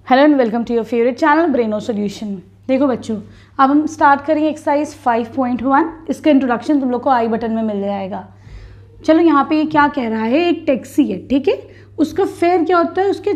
Hello and welcome to your favourite channel Breno solution. देखो बच्चों, अब हम स्टार्ट करेंगे एक्सरसाइज 5.1। इसका इंट्रोडक्शन तुम लोग को आई बटन में मिल जाएगा। चलो यहाँ पे ये क्या कह रहा है, एक टैक्सी है, ठीक है। उसका फेयर क्या होता है, उसके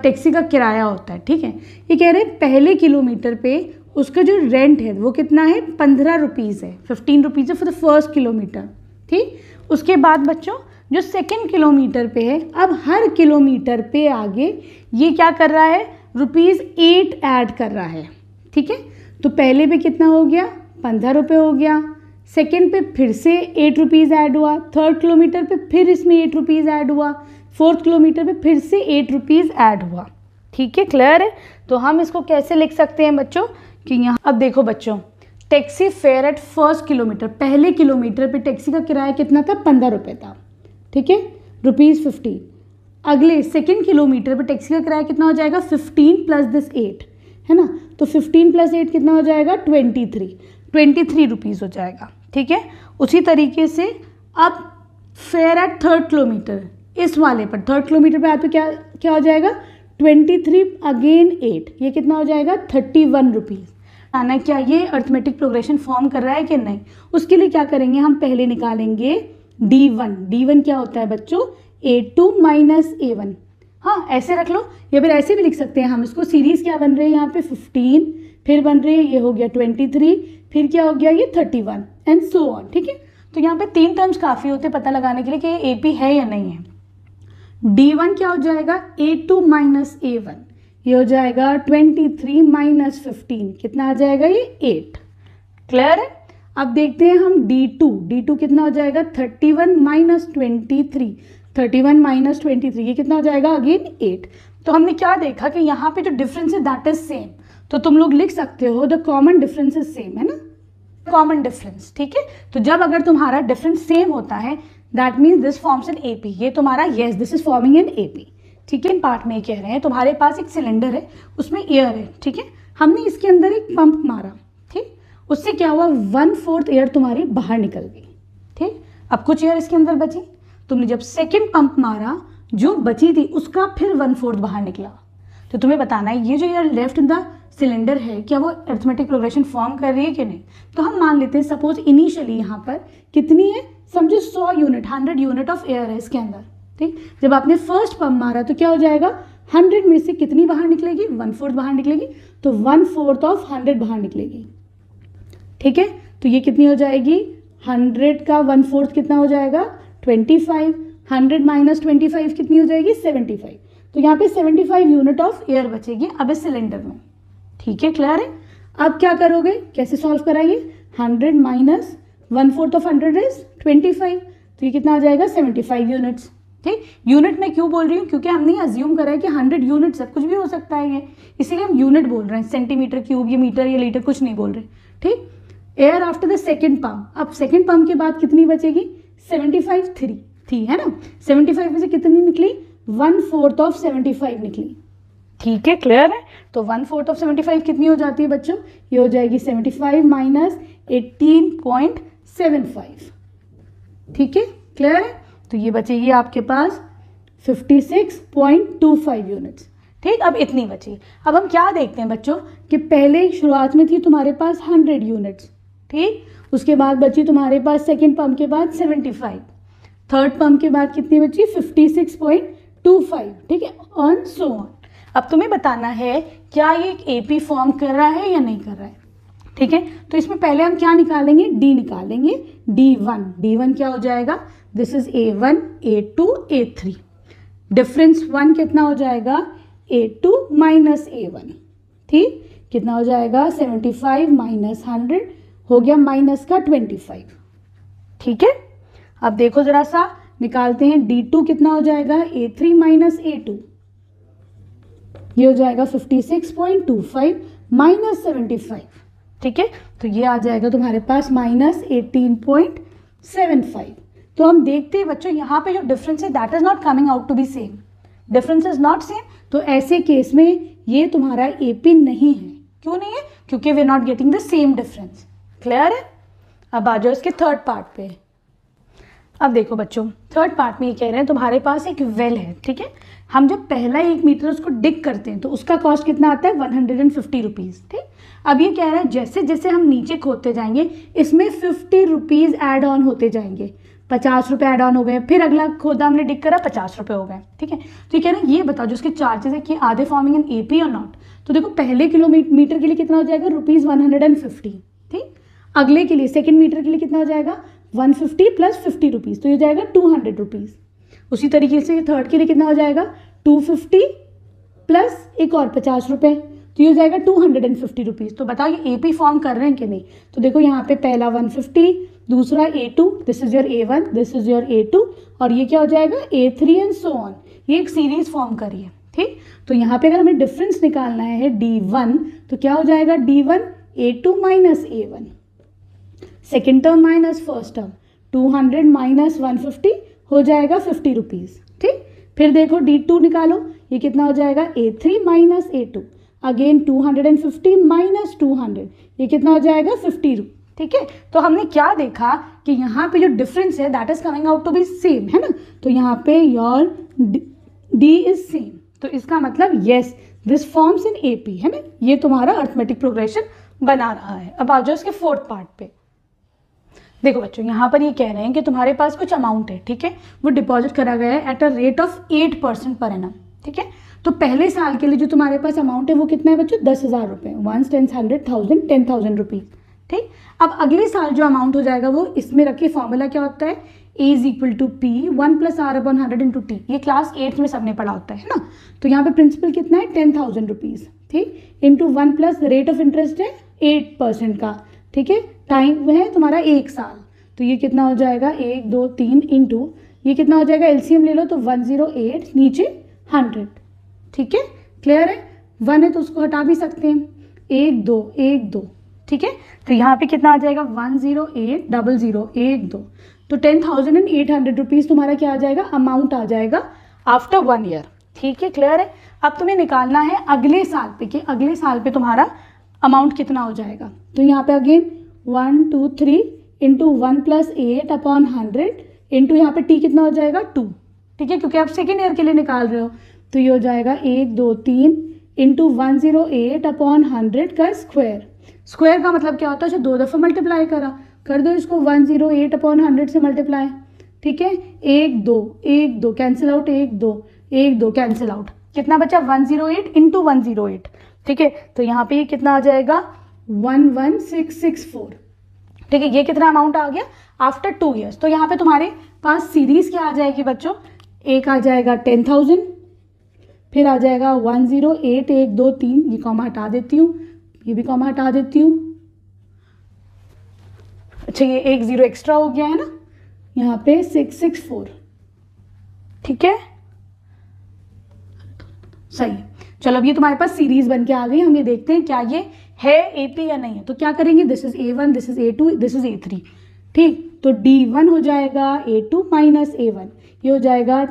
टैक्सी का किराया होता है, ठीक है। ये कह रहे हैं पहले किलोमीटर पे उसका जो रेंट है वो कितना है, 15 रुपीज़ है, 15 रुपीज़ है फॉर द फर्स्ट किलोमीटर, ठीक। उसके बाद बच्चों जो सेकेंड किलोमीटर पे है, अब हर किलोमीटर पे आगे ये क्या कर रहा है, ₹8 ऐड कर रहा है, ठीक है। तो पहले पे कितना हो गया, 15 रुपये हो गया। सेकेंड पे फिर से 8 रुपीज़ ऐड हुआ। थर्ड किलोमीटर पे फिर इसमें 8 रुपीज़ ऐड हुआ। फोर्थ किलोमीटर पे फिर से 8 रुपीज़ ऐड हुआ, ठीक है। क्लियर है। तो हम इसको कैसे लिख सकते हैं बच्चों कि यहाँ अब देखो बच्चों, taxi fare at first kilometre, पहले किलोमीटर पे टैक्सी का किराया कितना था, 15 रुपये था, ठीक है, ₹50। अगले सेकेंड किलोमीटर पे टैक्सी का किराया कितना हो जाएगा, 15 प्लस दिस 8 है ना। तो 15 प्लस 8 कितना हो जाएगा, 23 रुपीज़ हो जाएगा, ठीक है। उसी तरीके से अब फेयर एट थर्ड किलोमीटर, इस वाले पर थर्ड किलोमीटर पे आते क्या क्या हो जाएगा, 23 अगेन 8, ये कितना हो जाएगा, 31 रुपीज़। आना क्या ये अर्थमेटिक प्रोग्रेशन फॉर्म कर रहा है कि नहीं, उसके लिए क्या करेंगे, हम पहले निकालेंगे D1 क्या होता है बच्चों, A2 माइनस A1। हाँ ऐसे रख लो, या फिर ऐसे भी लिख सकते हैं हम इसको। सीरीज क्या बन रही है यहाँ पे, 15, फिर बन रही है ये हो गया 23, फिर क्या हो गया ये 31 एंड सो ऑन, ठीक है। तो यहाँ पे 3 टर्म्स काफ़ी होते हैं पता लगाने के लिए कि ये AP है या नहीं है। D1 क्या हो जाएगा, A2 माइनस A1, ये हो जाएगा 23 माइनस 15, कितना आ जाएगा ये 8। क्लियर है। अब देखते हैं हम D2 कितना हो जाएगा, 31 माइनस 23, 31 माइनस 23, ये कितना हो जाएगा अगेन 8। तो हमने क्या देखा कि यहाँ पे जो डिफरेंस है दैट इज सेम, तो तुम लोग लिख सकते हो the common difference is same, है ना, कॉमन डिफरेंस, ठीक है। तो जब अगर तुम्हारा डिफरेंस सेम होता है that means this forms an AP, ये तुम्हारा yes this is forming an AP, ठीक है। इन पार्ट में कह रहे हैं तुम्हारे पास एक सिलेंडर है, उसमें एयर है, ठीक है। हमने इसके अंदर एक पंप मारा, ठीक, उससे क्या हुआ, 1/4 एयर तुम्हारी बाहर निकल गई, ठीक। अब कुछ एयर इसके अंदर बची, तुमने जब सेकेंड पंप मारा जो बची थी उसका फिर 1/4 बाहर निकला। तो तुम्हें बताना है ये जो air left in the cylinder है क्या वो अर्थमेटिक प्रोग्रेशन फॉर्म कर रही है कि नहीं। तो हम मान लेते हैं सपोज इनिशियली यहाँ पर कितनी है, समझो 100 यूनिट, 100 यूनिट ऑफ एयर है इसके अंदर, ठीक। जब आपने फर्स्ट पंप मारा तो क्या हो जाएगा, 100 में से कितनी बाहर निकलेगी, 1/4 बाहर निकलेगी, तो 1/4 ऑफ 100 बाहर निकलेगी, ठीक है। तो ये कितनी हो जाएगी, 100 का 1/4 कितना हो जाएगा, 25, 100 माइनस 25 कितनी हो जाएगी, 75। तो यहाँ पे 75 यूनिट ऑफ एयर बचेगी अब इस सिलेंडर में, ठीक है। क्लियर है। अब क्या करोगे, कैसे सॉल्व कराइए, 100 माइनस 1/4 ऑफ 100 इज 25, तो ये कितना आ जाएगा, 75 यूनिट्स, ठीक। यूनिट में क्यों बोल रही हूँ, क्योंकि हमने अज्यूम करा है कि 100 यूनिट्स है, कुछ भी हो सकता है ये, इसीलिए हम यूनिट बोल रहे हैं, सेंटीमीटर क्यूब या मीटर या लीटर कुछ नहीं बोल रहे, ठीक। Air after the second pump, अब सेकेंड पंप के बाद कितनी बचेगी, 75 थी है ना। 75 में से कितनी निकली, 1/4 ऑफ 75 निकली, ठीक है। क्लियर है। तो 1/4 ऑफ 75 कितनी हो जाती है बच्चों, ये हो जाएगी 75 माइनस 18.75, ठीक है। क्लियर है। तो ये बचेगी आपके पास 56.25 यूनिट्स, ठीक। अब इतनी बची। अब हम क्या देखते हैं बच्चों कि पहले शुरुआत में थी तुम्हारे पास 100 यूनिट्स, ठीक। उसके बाद बची तुम्हारे पास सेकेंड पंप के बाद 75, थर्ड पंप के बाद कितनी बची, 56.25, ठीक है, ऑन सो ऑन। अब तुम्हें बताना है क्या ये एक AP फॉर्म कर रहा है या नहीं कर रहा है, ठीक है। तो इसमें पहले हम क्या निकालेंगे, D निकालेंगे, D1 क्या हो जाएगा, this is A1, A2, A3, difference 1 कितना हो जाएगा, A2 माइनस A1, ठीक, कितना हो जाएगा, 75 माइनस 100 हो गया माइनस का 25, ठीक है। अब देखो जरा सा निकालते हैं, D2 कितना हो जाएगा, A3 माइनस A2, ये हो जाएगा 56.25 माइनस 75, ठीक है। तो ये आ जाएगा तुम्हारे पास माइनस 18.75। तो हम देखते हैं बच्चों यहाँ पे जो डिफरेंस है that is not coming out to be same, difference is not same. तो ऐसे केस में ये तुम्हारा AP नहीं है। क्यों नहीं है, क्योंकि we are not getting the same difference. Clear है। अब आ जाओ इसके थर्ड पार्ट पे। अब देखो बच्चों, थर्ड पार्ट में ये कह रहे हैं तुम्हारे पास एक वेल है, ठीक है। हम जब पहला 1 मीटर उसको डिग करते हैं तो उसका कॉस्ट कितना आता है, 150 रुपीज़, ठीक। अब ये कह रहा है जैसे जैसे हम नीचे खोदते जाएंगे इसमें 50 रुपीज़ ऐड ऑन होते जाएंगे। 50 रुपये ऐड ऑन हो गए, फिर अगला खोदा हमने डिग करा 50 रुपये हो गए, ठीक है। तो ये कह रहे हैं ये बताओ जो उसके चार्जेस है कि are they forming in AP और नॉट। तो देखो पहले किलोमीटर के लिए कितना हो जाएगा, ₹150, ठीक। अगले के लिए सेकेंड मीटर के लिए कितना हो जाएगा, 150 + 50 रुपीज़, तो ये जाएगा 200 रुपीज़। उसी तरीके से थर्ड के लिए कितना हो जाएगा, 250 प्लस एक और 50 रुपये, तो ये हो जाएगा 250 रुपीज़। तो बताओ ये AP फॉर्म कर रहे हैं कि नहीं। तो देखो यहाँ पे पहला 150, दूसरा A2, this is your A1, this is your A2, और ये क्या हो जाएगा A3 एंड सो ऑन। ये एक सीरीज फॉर्म करी है, ठीक। तो यहाँ पे अगर हमें डिफरेंस निकालना है D1, तो क्या हो जाएगा D1 A2 minus A1, second term minus first term, 200 minus 150 हो जाएगा 50 रुपीज़, ठीक। फिर देखो D2 निकालो, ये कितना हो जाएगा A3 minus A2, again 250 minus 200, ये कितना हो जाएगा 50 रुपीज़, ठीक है। तो हमने क्या देखा कि यहाँ पे जो डिफरेंस है that is coming out to be same, है ना। तो यहाँ पे योर D इज सेम, तो इसका मतलब yes this forms in AP, है ना। ये तुम्हारा अर्थमेटिक प्रोग्रेशन बना रहा है। अब आ जाओ इसके फोर्थ पार्ट पे। देखो बच्चों यहाँ पर ये कह रहे हैं कि तुम्हारे पास कुछ अमाउंट है, ठीक है, वो डिपॉजिट करा गया है at a rate of 8% per annum, ठीक है। तो पहले साल के लिए जो तुम्हारे पास अमाउंट है वो कितना है बच्चों, 10,000 रुपये, 1 10 100 1000 10,000 रुपीज़, ठीक। अब अगले साल जो अमाउंट हो जाएगा वो इसमें रखिए, फॉर्मूला क्या होता है, A is equal to P 1 + R/100 × T, ये क्लास 8th में सबने पढ़ा होता है ना। तो यहाँ पे प्रिंसिपल कितना है 10,000 रुपीज़, ठीक, into 1 plus rate of interest है 8% का, ठीक है। टाइम है तुम्हारा 1 साल, तो ये कितना हो जाएगा 1 2 3 इंटू ये कितना हो जाएगा, LCM ले लो तो 108 नीचे 100, ठीक है। क्लियर है, 1 है तो उसको हटा भी सकते हैं, 1 2 1 2, ठीक है। तो यहाँ पे कितना आ जाएगा 10800 तो 10,800 रुपीज़ तुम्हारा क्या आ जाएगा, अमाउंट आ जाएगा आफ्टर 1 ईयर, ठीक है। क्लियर है। अब तुम्हें निकालना है अगले साल पे कि अगले साल पे तुम्हारा अमाउंट कितना हो जाएगा। तो यहाँ पे अगेन 1 2 3 इंटू 1 + 8/100 इंटू यहाँ पे T कितना हो जाएगा 2, ठीक है, क्योंकि आप सेकेंड ईयर के लिए निकाल रहे हो। तो ये हो जाएगा 1 2 3 इंटू 108/100 का स्क्वायर। स्क्वायर का मतलब क्या होता है, जो 2 दफ़ा मल्टीप्लाई कर दो इसको 108/100 से मल्टीप्लाई, ठीक है। 1 2 कैंसिल आउट, 1 2 कैंसिल आउट, कितना बचा 108 इंटू 108, ठीक है। तो यहाँ पे ये कितना आ जाएगा 11664, ठीक है। ये कितना अमाउंट आ गया आफ्टर 2 ईयर्स। तो यहाँ पे तुम्हारे पास सीरीज क्या आ जाएगी बच्चों, एक आ जाएगा 10,000, फिर आ जाएगा 108 1 2 3, ये कॉमा हटा देती हूँ, ये भी कॉमा हटा देती हूँ। अच्छा ये 1 0 एक्स्ट्रा हो गया है ना, यहाँ पे 664, ठीक है, सही है। चलो अब ये तुम्हारे पास सीरीज बन के आ गई। हम ये देखते हैं क्या ये है AP या नहीं है। तो क्या करेंगे, this is A1, this is A2, this is A3, ठीक। तो D1 हो जाएगा A2 माइनस A1, ये हो जाएगा,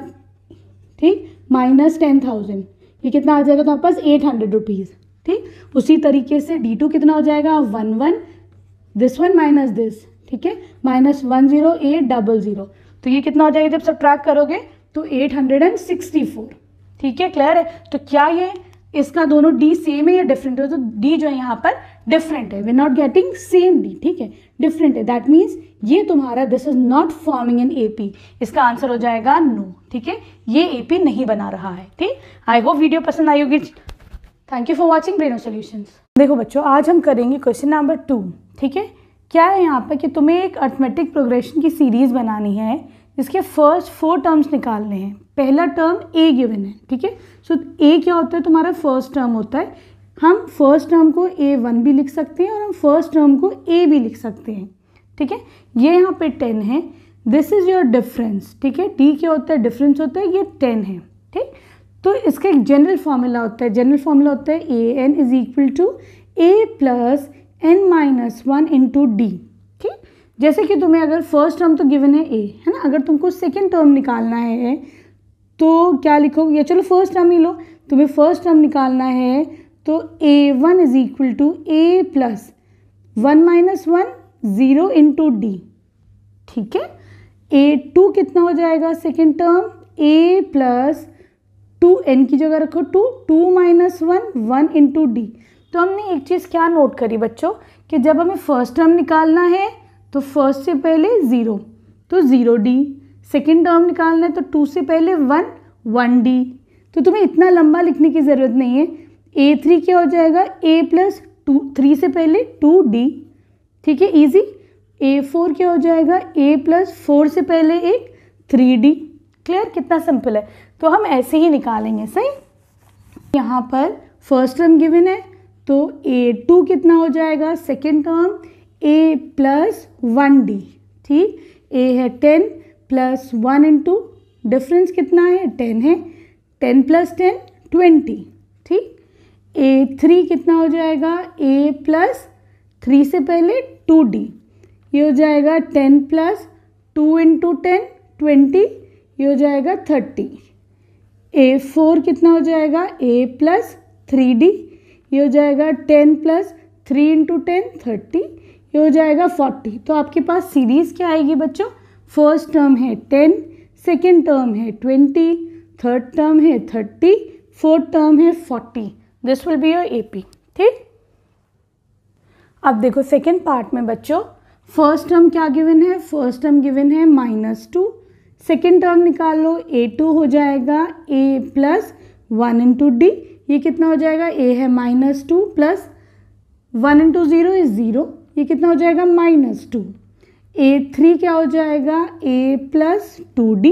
ठीक, माइनस 10,000, ये कितना आ जाएगा तुम्हारे पास 800 रुपीज़, ठीक। उसी तरीके से D2 कितना हो जाएगा 1 दिस वन माइनस दिस, ठीक है, माइनस 10800, तो ये कितना हो जाएगा जब सब्ट्रैक्ट करोगे तो 864, ठीक है। क्लियर है। तो क्या ये इसका दोनों D सेम है या डिफरेंट है, तो D जो है यहाँ पर डिफरेंट है, we not getting same D, ठीक है, डिफरेंट है, दैट मीन्स ये तुम्हारा this is not forming in AP, इसका आंसर हो जाएगा नो, ठीक है, ये AP नहीं बना रहा है, ठीक। आई होप वीडियो पसंद आई होगी। Thank you for watching Breno solutions. देखो बच्चों आज हम करेंगे क्वेश्चन नंबर 2, ठीक है। क्या है यहाँ पर कि तुम्हें एक अर्थमेटिक प्रोग्रेशन की सीरीज बनानी है, इसके फर्स्ट 4 टर्म्स निकालने हैं। पहला टर्म A गिवन है, ठीक है। सो A क्या होता है, तुम्हारा फर्स्ट टर्म होता है। हम फर्स्ट टर्म को A1 भी लिख सकते हैं और हम फर्स्ट टर्म को A भी लिख सकते हैं, ठीक है। ये यहाँ पे 10 है, दिस इज योर डिफरेंस, ठीक है। D क्या होता है, डिफरेंस होता है, ये 10 है, ठीक। तो इसका एक जनरल फार्मूला होता है, जनरल फार्मूला होता है AN is equal to A + n-1 into D, ठीक। जैसे कि तुम्हें अगर फर्स्ट टर्म तो गिवन है A, है ना, अगर तुमको सेकेंड टर्म निकालना है तो क्या लिखोगे, या चलो फर्स्ट टर्म ही लो, तुम्हें फर्स्ट टर्म निकालना है तो A1 is equal to A + 1 - 1 0 into D, ठीक है। A2 कितना हो जाएगा second term, A plus 2n की जगह रखो 2 माइनस 1 इंटू डी। तो हमने एक चीज़ क्या नोट करी बच्चों कि जब हमें फर्स्ट टर्म निकालना है तो फर्स्ट से पहले 0 तो 0d, सेकेंड टर्म निकालना है तो 2 से पहले 1d। तो तुम्हें इतना लंबा लिखने की ज़रूरत नहीं है। A3 क्या हो जाएगा, A प्लस 3 से पहले 2d, ठीक है इजी। A4 क्या हो जाएगा, A प्लस 4 से पहले एक 3d। क्लियर, कितना सिंपल है। तो हम ऐसे ही निकालेंगे, सही। यहाँ पर फर्स्ट टर्म गिवन है तो A2 कितना हो जाएगा second term, A plus 1d, ठीक। A है 10 प्लस 1 इंटू डिफरेंस कितना है 10 है, 10 प्लस 10 20, ठीक। A3 कितना हो जाएगा, A प्लस 3 से पहले 2d, ये हो जाएगा 10 प्लस 2 इंटू 10 20, ये हो जाएगा 30। A4 कितना हो जाएगा, A प्लस 3d, ये हो जाएगा 10 प्लस 3 इंटू 10 30, ये हो जाएगा 40। तो आपके पास सीरीज़ क्या आएगी बच्चों, फर्स्ट टर्म है 10, सेकेंड टर्म है 20, थर्ड टर्म है 30, फोर्थ टर्म है 40। This will be your AP, ठीक। अब देखो सेकेंड पार्ट में बच्चों फर्स्ट टर्म क्या गिवन है, फर्स्ट टर्म गिवन है -2, सेकेंड टर्म निकाल लो, A2 हो जाएगा A प्लस 1 इंटू डी, ये कितना हो जाएगा, A है -2 प्लस 1 इंटू 0 इज 0, ये कितना हो जाएगा -2। A3 क्या हो जाएगा, A plus 2d,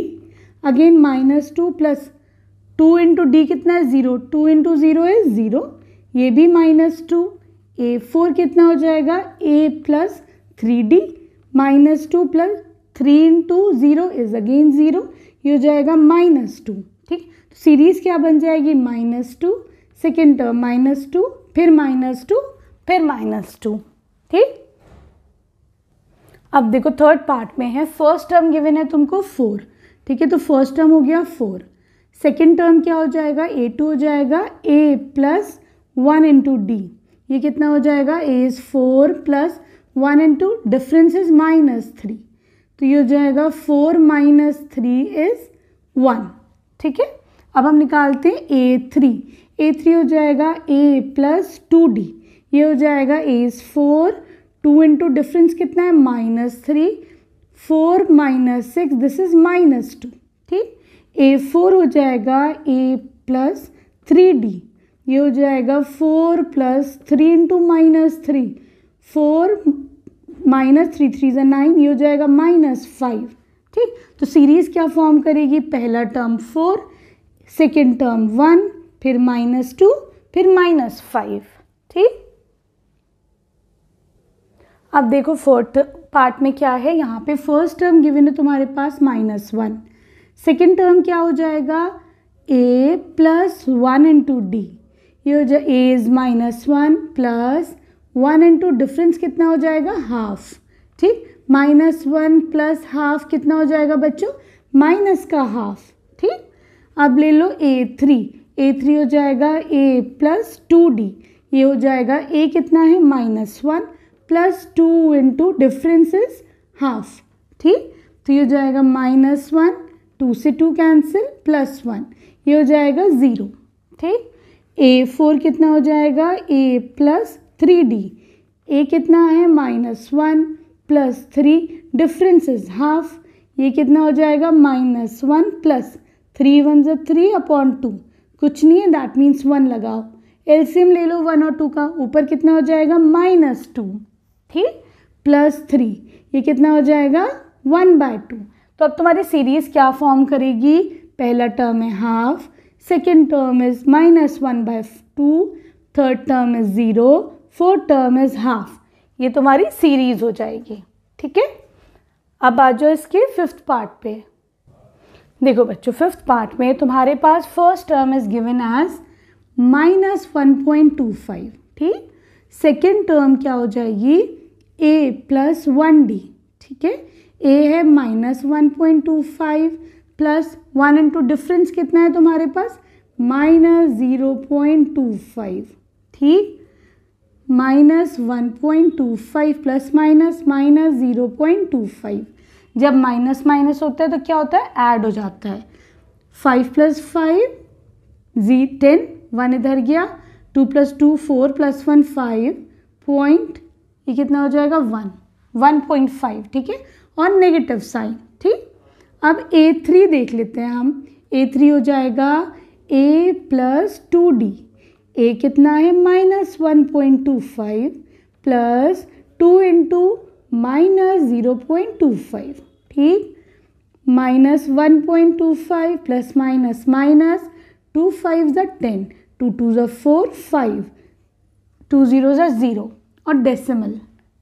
again -2 plus 2 into D कितना है 0, 2 इंटू 0 इज 0, ये भी -2। A4 कितना हो जाएगा, A plus 3d, -2 plus 3 into 0 is again 0, ये हो जाएगा -2, ठीक। तो सीरीज क्या बन जाएगी, -2, सेकेंड टर्म -2, फिर -2, फिर -2, ठीक। अब देखो थर्ड पार्ट में है, फर्स्ट टर्म गिवन है तुमको 4, ठीक है। तो फर्स्ट टर्म हो गया 4, सेकेंड टर्म क्या हो जाएगा, A2 हो जाएगा A प्लस 1 इंटू डी, ये कितना हो जाएगा, A is 4 plus 1 into difference is -3, तो ये हो जाएगा 4 माइनस 3 इज 1, ठीक है। अब हम निकालते हैं A3 हो जाएगा A प्लस 2d, ये हो जाएगा A इज 4, 2 इंटू डिफरेंस कितना है -3, 4 माइनस 6 दिस इज -2, ठीक। A4 हो जाएगा A प्लस 3d, ये हो जाएगा 4 प्लस 3 इंटू -3, 4 माइनस 3 3 = 9, ये हो जाएगा -5, ठीक। तो सीरीज क्या फॉर्म करेगी, पहला टर्म 4, सेकेंड टर्म 1, फिर -2, फिर -5, ठीक। अब देखो फोर्थ पार्ट में क्या है, यहाँ पे फर्स्ट टर्म गिवन है तुम्हारे पास -1, सेकेंड टर्म क्या हो जाएगा, A प्लस 1 इंटू डी, ये हो जाए A is -1 plus 1 into difference कितना हो जाएगा, हाफ, ठीक। -1 प्लस हाफ कितना हो जाएगा बच्चों, माइनस का हाफ, ठीक। अब ले लो A3 हो जाएगा A प्लस 2d, ये हो जाएगा A कितना है -1 plus 2 into difference is half, ठीक। तो ये हो जाएगा -1, 2 से 2 कैंसिल, +1, ये हो जाएगा 0, ठीक। A4 कितना हो जाएगा, A प्लस 3d, A कितना है -1 प्लस 3, डिफरेंस इज हाफ, ये कितना हो जाएगा -1 प्लस 3 1 = 3 अपॉन 2, कुछ नहीं है दैट मीन्स 1 लगाओ, एलसीएम ले लो 1 और 2 का, ऊपर कितना हो जाएगा -2, ठीक, +3, ये कितना हो जाएगा 1/2। तो अब तुम्हारी सीरीज क्या फॉर्म करेगी, पहला टर्म है half, second term is -1/2, third term is 0, fourth term is half, ये तुम्हारी सीरीज हो जाएगी, ठीक है। अब आ जाओ इसके फिफ्थ पार्ट पे। देखो बच्चों फिफ्थ पार्ट में तुम्हारे पास first term is given as -1.25, ठीक। सेकेंड टर्म क्या हो जाएगी, A प्लस 1d, ठीक है। A है -1.25 प्लस 1 इंटू डिफरेंस कितना है तुम्हारे पास, -0.25, ठीक। -1.25 प्लस माइनस -0.25, जब माइनस माइनस होता है तो क्या होता है, ऐड हो जाता है। 5 + 5 10, 1 इधर गया, 2 + 2 4 + 1 5 पॉइंट, ये कितना हो जाएगा 1, 1.5, ठीक है, और नेगेटिव साइन, ठीक। अब A3 देख लेते हैं हम, A3 हो जाएगा A + 2D, A कितना है -1.25 प्लस 2 × -0.25, ठीक, -1.25 प्लस माइनस माइनस, 2 5 = 10, 2 2 = 4 5, 2 0 = 0 और डेसिमल,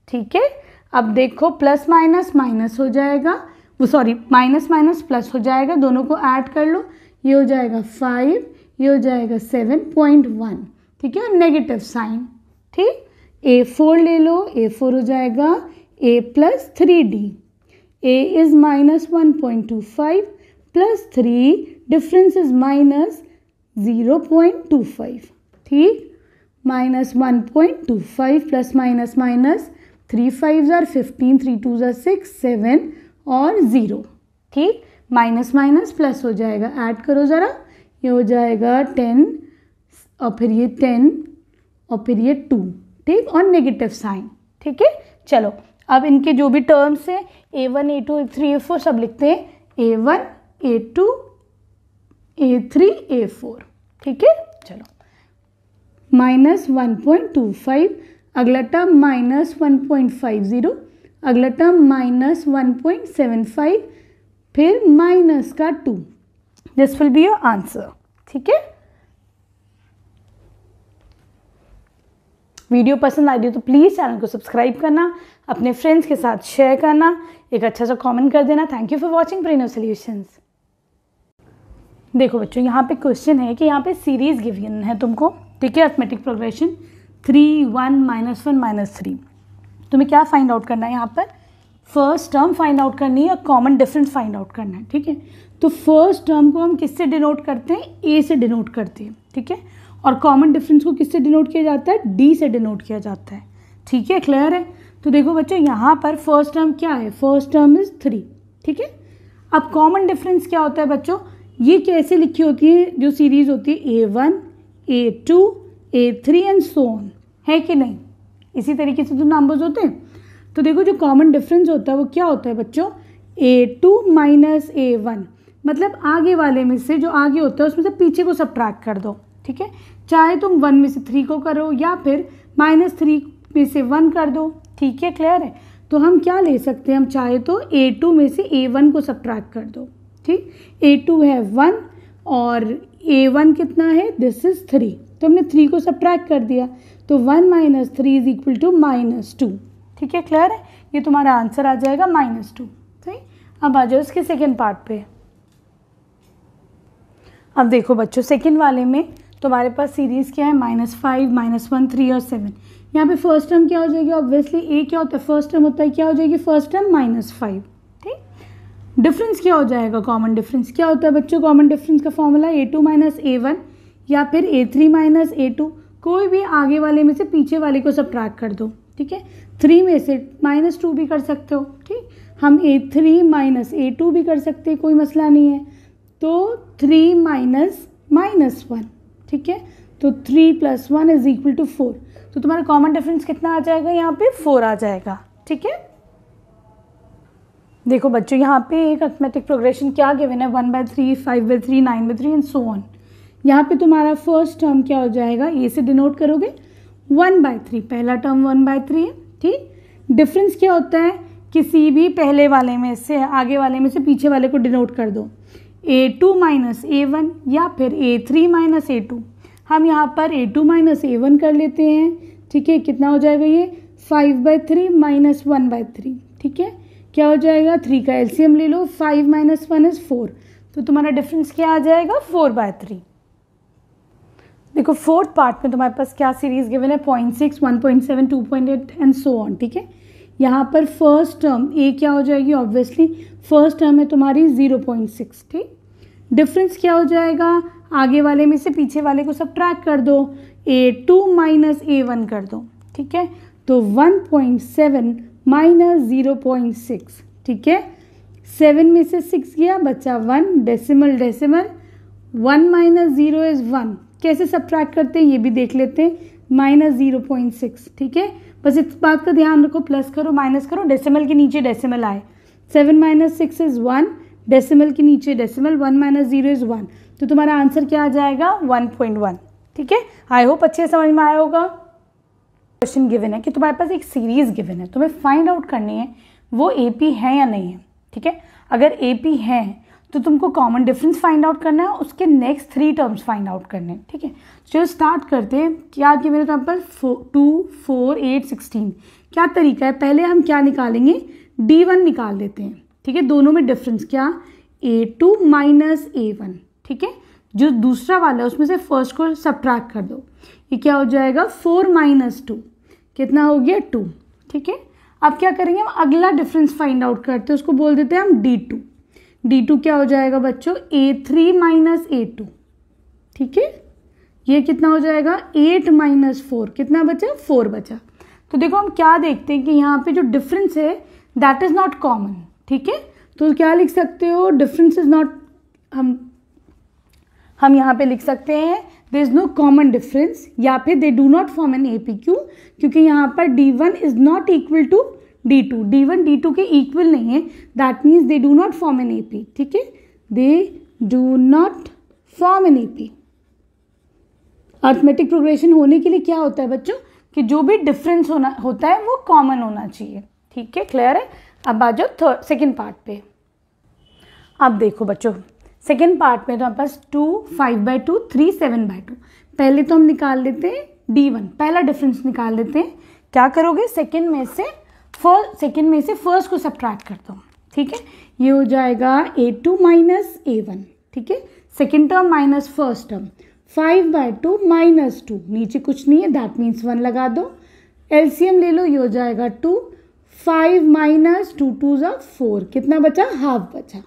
ठीक है। अब देखो प्लस माइनस माइनस हो जाएगा, वो सॉरी माइनस माइनस प्लस हो जाएगा, दोनों को ऐड कर लो, ये हो जाएगा 5, ये हो जाएगा 7.1, ठीक है, और नेगेटिव साइन, ठीक। A4 ले लो, A4 हो जाएगा A + 3D, A is -1.25 plus 3, difference is -0.25, ठीक, -1.25 प्लस माइनस माइनस, 3 5 = 15, 3 2 = 6 7 और 0, ठीक, माइनस माइनस प्लस हो जाएगा, ऐड करो ज़रा, ये हो जाएगा 10 और फिर ये 10 और फिर ये 2, ठीक, और नेगेटिव साइन, ठीक है। चलो अब इनके जो भी टर्म्स हैं A1 A2 A3 A4 सब लिखते हैं, A1 A2 A3 A4, ठीक है। चलो -1.25, अगला टर्म -1.50, अगला टर्म -1.75, फिर माइनस का 2, this will be your answer, ठीक है। वीडियो पसंद आई तो प्लीज़ चैनल को सब्सक्राइब करना, अपने फ्रेंड्स के साथ शेयर करना, एक अच्छा सा कमेंट कर देना। Thank you for watching Breno solutions. देखो बच्चों, यहाँ पे क्वेश्चन है कि यहाँ पे सीरीज गिवन है तुमको, ठीक है, अरिथमेटिक प्रोग्रेशन 3 1 -1 -3। तुम्हें क्या फाइंड आउट करना है, यहाँ पर फर्स्ट टर्म फाइंड आउट करनी है और कॉमन डिफरेंस फाइंड आउट करना है, ठीक है। तो फर्स्ट टर्म को हम किससे डिनोट करते हैं, ए से डिनोट करते हैं, ठीक है, और कॉमन डिफरेंस को किससे डिनोट किया जाता है, डी से डिनोट किया जाता है, ठीक है, क्लियर है। तो देखो बच्चों, यहाँ पर फर्स्ट टर्म क्या है, फर्स्ट टर्म इज 3, ठीक है। अब कॉमन डिफरेंस क्या होता है बच्चों, ये कैसे लिखी होती है, जो सीरीज होती है A1 A2 A3 and so on, है कि नहीं, इसी तरीके से तो नंबर्स होते हैं। तो देखो जो कॉमन डिफरेंस होता है वो क्या होता है बच्चों, A2 - A1, मतलब आगे वाले में से जो आगे होता है उसमें से पीछे को सब्ट्रैक्ट कर दो, ठीक है। चाहे तुम 1 में से 3 को करो या फिर -3 में से 1 कर दो, ठीक है, क्लियर है। तो हम क्या ले सकते हैं, हम चाहे तो A2 में से A1 को सब्ट्रैक्ट कर दो, ठीक। A2 है 1 और A1 कितना है, दिस इज 3, तो हमने 3 को सब्ट्रैक्ट कर दिया, तो 1 - 3 = -2, ठीक है, क्लियर है। ये तुम्हारा आंसर आ जाएगा -2, सही। अब आ जाओ इसके सेकेंड पार्ट पे। अब देखो बच्चों, सेकेंड वाले में तुम्हारे पास सीरीज़ क्या है, -5 -1 3 और 7। यहाँ पे फर्स्ट टर्म क्या हो जाएगी, ऑब्वियसली ए क्या होता है, फर्स्ट टर्म होता है, क्या हो जाएगी फर्स्ट टर्म -5, ठीक। डिफरेंस क्या हो जाएगा, कॉमन डिफरेंस क्या होता है बच्चों, कॉमन डिफरेंस का फॉर्मूला A2 - A1 या फिर A3 - A2, कोई भी आगे वाले में से पीछे वाले को सब्ट्रैक्ट कर दो, ठीक है। 3 में से -2 भी कर सकते हो, ठीक, हम A3 - A2 भी कर सकते हैं, कोई मसला नहीं है। तो 3 - -1, ठीक है, तो 3 + 1 = 4, तो तुम्हारा कॉमन डिफरेंस कितना आ जाएगा, यहाँ पे 4 आ जाएगा, ठीक है। देखो बच्चों, यहाँ पे एक अरिथमेटिक प्रोग्रेशन क्या गिवन है, 1/3 5/3 9/3 एंड सो ऑन। यहाँ पे तुम्हारा फर्स्ट टर्म क्या हो जाएगा, ए से डिनोट करोगे 1/3, पहला टर्म 1/3 है, ठीक। डिफरेंस क्या होता है, किसी भी पहले वाले में से आगे वाले में से पीछे वाले को डिनोट कर दो, A2 - A1 या फिर A3 - A2। हम यहाँ पर A2 - A1 कर लेते हैं, ठीक है, कितना हो जाएगा ये 5/3 - 1/3, ठीक है, क्या हो जाएगा, 3 का एलसीएम ले लो, 5 - 1 = 4, तो तुम्हारा डिफरेंस क्या आ जाएगा 4/3। देखो फोर्थ पार्ट में तुम्हारे पास क्या सीरीज गिवन है, 0.6 1.7 2.8 एंड सो ऑन, ठीक है। यहाँ पर फर्स्ट टर्म ए क्या हो जाएगी, ऑब्वियसली फर्स्ट टर्म है तुम्हारी 0.6, ठीक। डिफरेंस क्या हो जाएगा, आगे वाले में से पीछे वाले को सब्ट्रैक्ट कर दो, A2 - A1 कर दो, ठीक है, तो 1.7 - 0.6, ठीक है, 7 में से 6 गया, बचा 1, डेसिमल डेसिमल, 1 माइनस 0 इज़ 1। कैसे सब्ट्रैक्ट करते हैं ये भी देख लेते हैं, -0.6। ठीक है, बस इस बात का ध्यान रखो, प्लस करो माइनस करो, डेसिमल के नीचे डेसिमल आए। 7 माइनस 6 इज़ 1, डेसिमल के नीचे डेसिमल, 1 माइनस 0 इज़ 1। तो तुम्हारा आंसर क्या आ जाएगा? 1.1। ठीक है, आई होप अच्छे समझ में आया होगा। क्वेश्चन गिवन है कि तुम्हारे पास एक सीरीज गिवन है, तुम्हें फाइंड आउट करनी है वो एपी है या नहीं है। ठीक है, अगर एपी है तो तुमको कॉमन डिफरेंस फाइंड आउट करना है, उसके नेक्स्ट 3 टर्म्स फाइंड आउट करने हैं। ठीक है, चलो स्टार्ट करते हैं। क्या गिवन है तुम्हारे पास? 2, 4, 8, 16। क्या तरीका है? पहले हम क्या निकालेंगे? D1 निकाल लेते हैं। ठीक है, दोनों में डिफरेंस क्या? A2 minus A1। ठीक है, जो दूसरा वाला है उसमें से फर्स्ट को सब्ट्रैक्ट कर दो। ये क्या हो जाएगा? 4 माइनस 2 कितना हो गया? 2। ठीक है, अब क्या करेंगे? हम अगला डिफरेंस फाइंड आउट करते हैं, उसको बोल देते हैं हम D2। D2 क्या हो जाएगा बच्चों? A3 minus A2। ठीक है, ये कितना हो जाएगा? 8 माइनस 4, कितना बचा? 4 बचा। तो देखो हम क्या देखते हैं कि यहाँ पे जो डिफरेंस है दैट इज नॉट कॉमन। ठीक है, तो क्या लिख सकते हो? डिफरेंस इज नॉट, हम यहाँ पे लिख सकते हैं there is no common difference, या फिर they do not form an AP. क्यों? क्योंकि यहाँ पर D1 is not equal to D2, D1 D2 के इक्वल नहीं है, that means they do not form an AP. ठीक है, दे do not form an AP. Arithmetic progression होने के लिए क्या होता है बच्चों? कि जो भी डिफरेंस होता है वो कॉमन होना चाहिए। ठीक है, क्लियर है? अब आ जाओ सेकेंड पार्ट पे। अब देखो बच्चों, सेकेंड पार्ट में तो हमारे पास 2, 5/2, 3, 7/2। पहले तो हम निकाल लेते हैं D1, पहला डिफरेंस निकाल लेते हैं। क्या करोगे? सेकेंड में से फर्स्ट को सब्ट्रैक्ट करता हूँ। ठीक है, ये हो जाएगा A2 माइनस A1। ठीक है, second term minus first term, 5/2 minus 2, नीचे कुछ नहीं है, दैट मीन्स 1 लगा दो। एलसीएम ले लो, ये हो जाएगा 2, 5 माइनस 2 2 ज़ा 4, कितना बचा? हाफ बचा।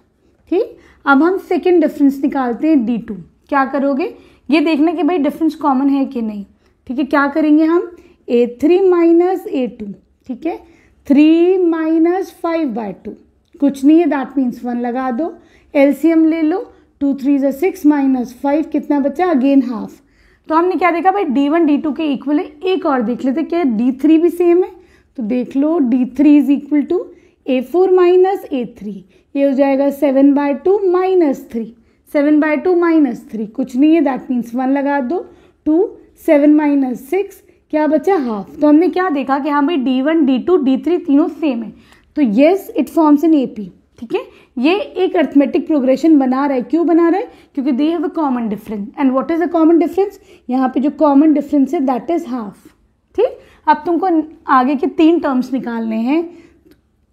ठीक, अब हम सेकेंड डिफरेंस निकालते हैं D2। क्या करोगे? ये देखना कि भाई डिफरेंस कॉमन है कि नहीं। ठीक है, क्या करेंगे हम? A3 minus A2। ठीक है, 3 माइनस 5/2, कुछ नहीं है, दैट मीन्स 1 लगा दो। एलसीएम ले लो, 2 3 ज़ा 6 माइनस 5, कितना बचा? Again half. तो हमने क्या देखा भाई? D1 D2 के इक्वल है। एक और देख लेते, क्या D3 भी सेम है? तो देख लो, D3 is equal to A4 minus A3, ये हो जाएगा 7/2 माइनस 3, 7/2 माइनस 3, कुछ नहीं है, दैट मीन्स 1 लगा दो। 2, 7 माइनस 6, क्या बचा? हाफ। तो हमने क्या देखा कि हाँ भाई D1 D2 D3 तीनों सेम है, तो yes it forms an AP. ठीक है, ये एक अर्थमेटिक प्रोग्रेशन बना रहा है। क्यों बना रहा है? क्योंकि they have a common difference. And what is a common difference? यहाँ पे जो कॉमन डिफरेंस है दैट इज हाफ। ठीक, अब तुमको आगे के 3 टर्म्स निकालने हैं।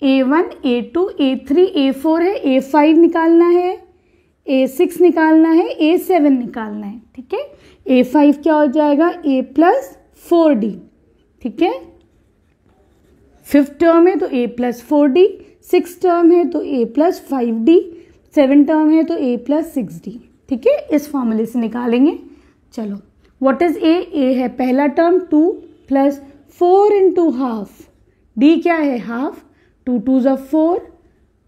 A1, A2, A3, A4 है, A5 निकालना है, A6 निकालना है, A7 निकालना है। ठीक है, A5 क्या हो जाएगा? A plus 4D। ठीक है, 5th टर्म है तो A plus 4D, 6th term है तो A plus 5D, 7th term है तो A प्लस 6D। ठीक है, इस फॉर्मूले से निकालेंगे। चलो, व्हाट इज A? A है पहला term 2 plus 4 into half, D क्या है? हाफ, 2 2 ज़ा 4,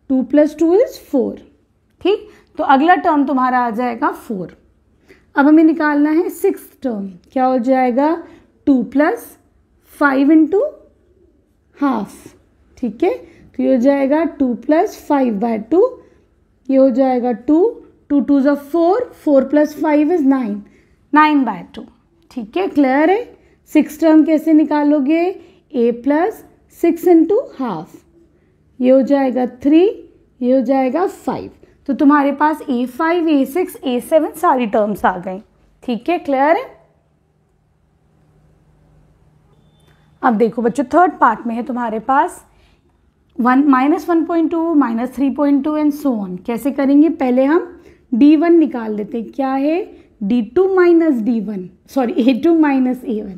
2 प्लस 2 इज 4। ठीक, तो अगला टर्म तुम्हारा आ जाएगा 4। अब हमें निकालना है 6th टर्म, क्या हो जाएगा? 2 प्लस 5 इंटू हाफ। ठीक है, तो ये हो जाएगा 2 प्लस 5/2, ये हो जाएगा 2, 2 2 ज़ा 4, 4 प्लस 5 इज 9, 9/2। ठीक है, क्लियर है? 6th टर्म कैसे निकालोगे? A प्लस 6 इंटू हाफ, ये हो जाएगा 3, ये हो जाएगा 5। तो तुम्हारे पास A5, A6, A7 सारी टर्म्स आ गई। ठीक है, क्लियर है? अब देखो बच्चों, थर्ड पार्ट में है तुम्हारे पास -1.2, -3.2 एंड सो ऑन। कैसे करेंगे? पहले हम D1 निकाल लेते हैं। क्या है? D2 minus D1, sorry A2 minus A1,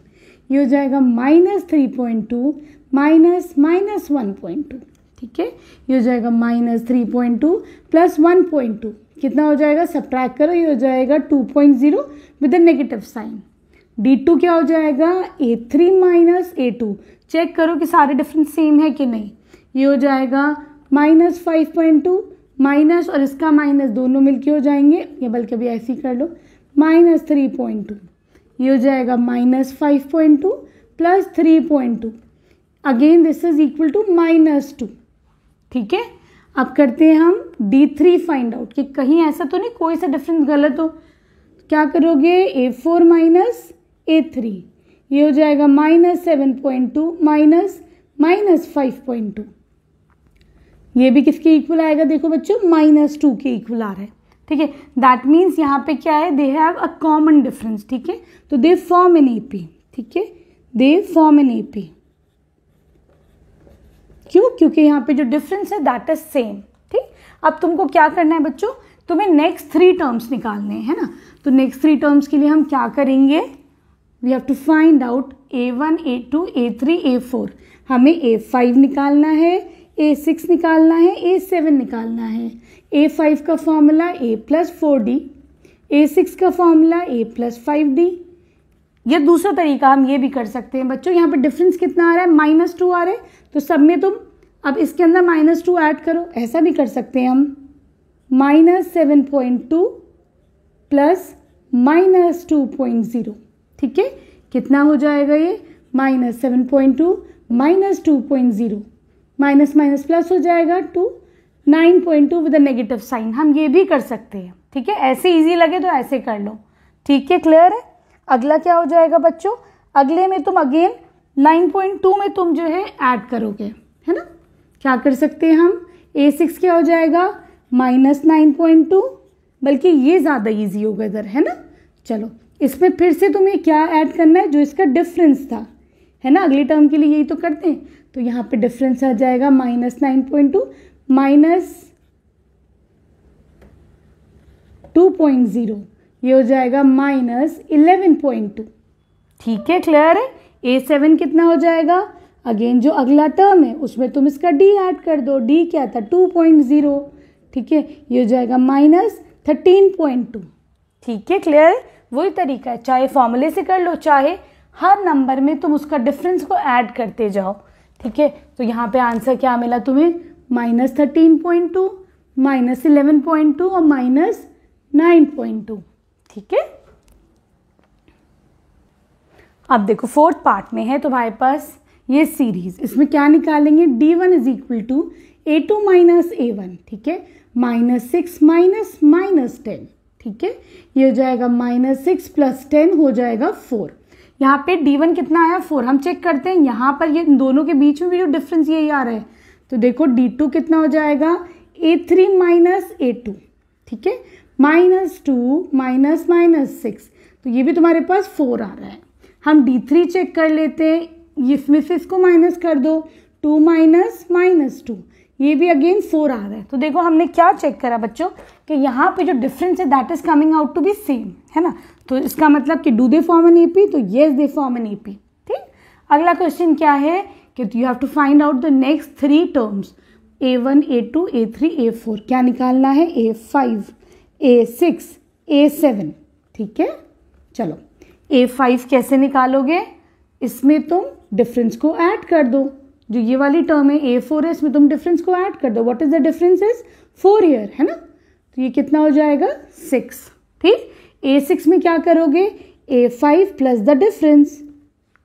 ये हो जाएगा -3.2 माइनस -1.2। ठीक है, ये हो जाएगा -3.2 प्लस 1.2, कितना हो जाएगा? सब्ट्रैक्ट करो, ये हो जाएगा 2.0 with a negative sign. D2 क्या हो जाएगा? A3 माइनस A2, चेक करो कि सारे डिफरेंस सेम है कि नहीं। ये हो जाएगा माइनस 5.2 माइनस और इसका माइनस दोनों मिलके हो जाएंगे, या बल्कि अभी ऐसे ही कर लो, माइनस 3.2, ये हो जाएगा minus 5.2 plus 3.2, again this is equal to -2। ठीक है, अब करते हैं हम D3 फाइंड आउट कि कहीं ऐसा तो नहीं कोई सा डिफरेंस गलत हो। क्या करोगे, A4 माइनस A3, ये हो जाएगा -7.2 माइनस -5.2, ये भी किसके इक्वल आएगा, देखो बच्चों -2 के इक्वल आ रहा है। ठीक है, दैट मीन्स यहाँ पे क्या है, they have a common difference. ठीक है, तो दे फॉर्म एन AP। ठीक है, दे फॉर्म एन AP। क्यों, क्योंकि यहाँ पे जो डिफरेंस है दैट इज सेम। ठीक, अब तुमको क्या करना है बच्चों, तुम्हें नेक्स्ट 3 टर्म्स निकालने हैं, है ना। तो नेक्स्ट 3 टर्म्स के लिए हम क्या करेंगे, we have to find out A1 A2 A3 A4। हमें A5 निकालना है, A6 निकालना है, A7 निकालना है। A5 का फॉर्मूला A + 4D, A6 का फॉर्मूला A + 5D। या दूसरा तरीका हम ये भी कर सकते हैं बच्चों, यहाँ पे डिफरेंस कितना आ रहा है, -2 आ रहा है, तो सब में तुम अब इसके अंदर -2 ऐड करो, ऐसा भी कर सकते हैं हम, -7.2 प्लस -2.0। ठीक है, कितना हो जाएगा ये, -7.2 -2.0, माइनस माइनस प्लस हो जाएगा 2, 9.2 विद अ नेगेटिव साइन। हम ये भी कर सकते हैं। ठीक है, ऐसे इजी लगे तो ऐसे कर लो। ठीक है, क्लियर है। अगला क्या हो जाएगा बच्चों, अगले में तुम अगेन 9.2 में तुम जो है ऐड करोगे, है ना। क्या कर सकते हैं हम, A6 क्या हो जाएगा, -9.2, बल्कि ये ज़्यादा इजी होगा इधर, है ना। चलो इसमें फिर से तुम्हें क्या ऐड करना है, जो इसका डिफरेंस था, है ना। अगली टर्म के लिए यही तो करते हैं, तो यहाँ पे डिफरेंस आ जाएगा -9.2 -2.0, ये हो जाएगा -11.2। ठीक है, क्लियर है। A7 कितना हो जाएगा, अगेन जो अगला टर्म है उसमें तुम इसका D ऐड कर दो, D क्या था 2.0। ठीक है, ये हो जाएगा -13.2। ठीक है, क्लियर है। वही तरीका है, चाहे फॉर्मूले से कर लो, चाहे हर नंबर में तुम उसका डिफरेंस को ऐड करते जाओ। ठीक है, तो यहाँ पे आंसर क्या मिला तुम्हें, -13.2 -11.2 और -9.2। ठीक है, अब देखो 4th पार्ट में है तुम्हारे पास ये सीरीज, इसमें क्या निकालेंगे, D1 is equal to A2 minus A1। ठीक है, -6 माइनस 10। ठीक है, ये हो जाएगा -6 + 10 हो जाएगा 4। यहाँ पे D1 कितना आया, 4। हम चेक करते हैं यहाँ पर ये दोनों के बीच में भी जो डिफरेंस यही आ रहा है, तो देखो D2 कितना हो जाएगा, A3 माइनस A2। ठीक है, -2 -6, तो ये भी तुम्हारे पास 4 आ रहा है। हम D3 चेक कर लेते हैं, इसमें से इसको माइनस कर दो, 2 -2, ये भी अगेन 4 आ रहा है। तो देखो हमने क्या चेक करा बच्चों, कि यहाँ पे जो डिफरेंस है that is coming out to be same, है ना। तो इसका मतलब कि do they form an AP, तो yes they form an AP। ठीक, अगला क्वेश्चन क्या है कि you have to find out the next 3 terms, A1 A2 A3 A4। क्या निकालना है, A5 A6 A7। ठीक है, चलो A5 कैसे निकालोगे, इसमें तुम डिफरेंस को ऐड कर दो, जो ये वाली टर्म है A4 है, इसमें तुम डिफरेंस को ऐड कर दो। What is the difference is 4 year, है ना। तो ये कितना हो जाएगा 6। ठीक, A6 में क्या करोगे, A5 plus the difference.